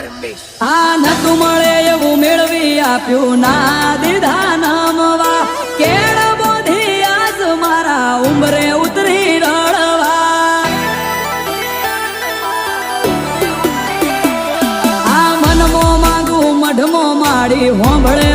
આ નતું મળે એવું મેળવી આપ્યું ના દીધા નામવા કેળ બોધી આજ મારા ઉંબરે ઉતરી રડવા આ મનમો માંગુ મઢમો માડી હોંભળે